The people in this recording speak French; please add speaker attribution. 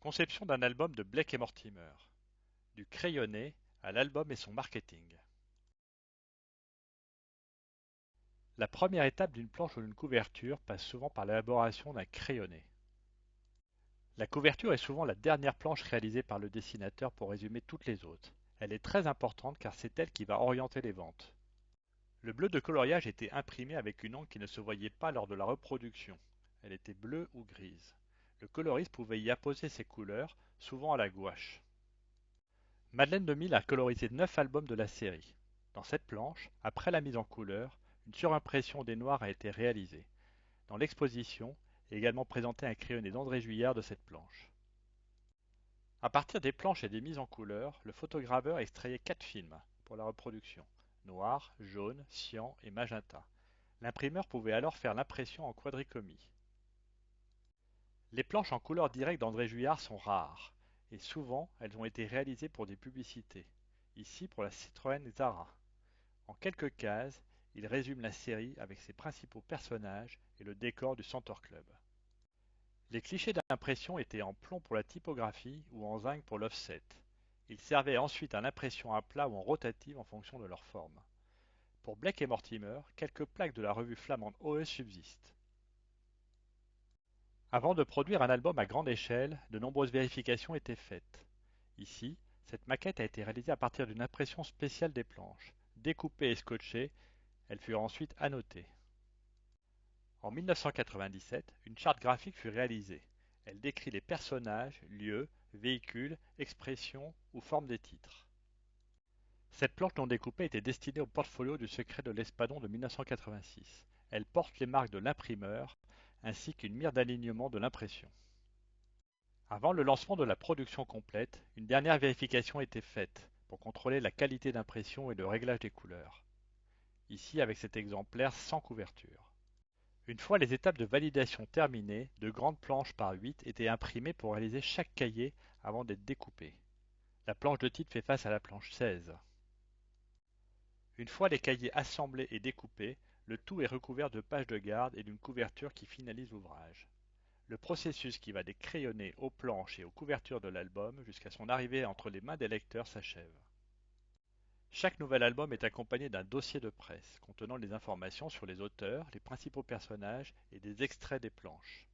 Speaker 1: Conception d'un album de Blake et Mortimer. Du crayonné à l'album et son marketing. La première étape d'une planche ou d'une couverture passe souvent par l'élaboration d'un crayonné. La couverture est souvent la dernière planche réalisée par le dessinateur pour résumer toutes les autres. Elle est très importante car c'est elle qui va orienter les ventes. Le bleu de coloriage était imprimé avec une encre qui ne se voyait pas lors de la reproduction. Elle était bleue ou grise. Le coloriste pouvait y apposer ses couleurs, souvent à la gouache. Madeleine de Mille a colorisé 9 albums de la série. Dans cette planche, après la mise en couleur, une surimpression des noirs a été réalisée. Dans l'exposition est également présenté un crayonné d'André Juillard de cette planche. À partir des planches et des mises en couleur, le photograveur extrayait 4 films pour la reproduction: noir, jaune, cyan et magenta. L'imprimeur pouvait alors faire l'impression en quadricomie. Les planches en couleur directe d'André Juillard sont rares, et souvent elles ont été réalisées pour des publicités. Ici pour la Citroën Xara. En quelques cases, il résume la série avec ses principaux personnages et le décor du Center Club. Les clichés d'impression étaient en plomb pour la typographie ou en zinc pour l'offset. Ils servaient ensuite à l'impression à plat ou en rotative en fonction de leur forme. Pour Blake et Mortimer, quelques plaques de la revue flamande OE subsistent. Avant de produire un album à grande échelle, de nombreuses vérifications étaient faites. Ici, cette maquette a été réalisée à partir d'une impression spéciale des planches. Découpée et scotchée, elle fut ensuite annotée. En 1997, une charte graphique fut réalisée. Elle décrit les personnages, lieux, véhicules, expressions ou formes des titres. Cette planche non découpée était destinée au portfolio du Secret de l'Espadon de 1986. Elle porte les marques de l'imprimeur ainsi qu'une mire d'alignement de l'impression. Avant le lancement de la production complète, une dernière vérification était faite pour contrôler la qualité d'impression et le réglage des couleurs. Ici avec cet exemplaire sans couverture. Une fois les étapes de validation terminées, de grandes planches par 8 étaient imprimées pour réaliser chaque cahier avant d'être découpées. La planche de titre fait face à la planche 16. Une fois les cahiers assemblés et découpés, le tout est recouvert de pages de garde et d'une couverture qui finalise l'ouvrage. Le processus qui va des crayonnés aux planches et aux couvertures de l'album jusqu'à son arrivée entre les mains des lecteurs s'achève. Chaque nouvel album est accompagné d'un dossier de presse contenant les informations sur les auteurs, les principaux personnages et des extraits des planches.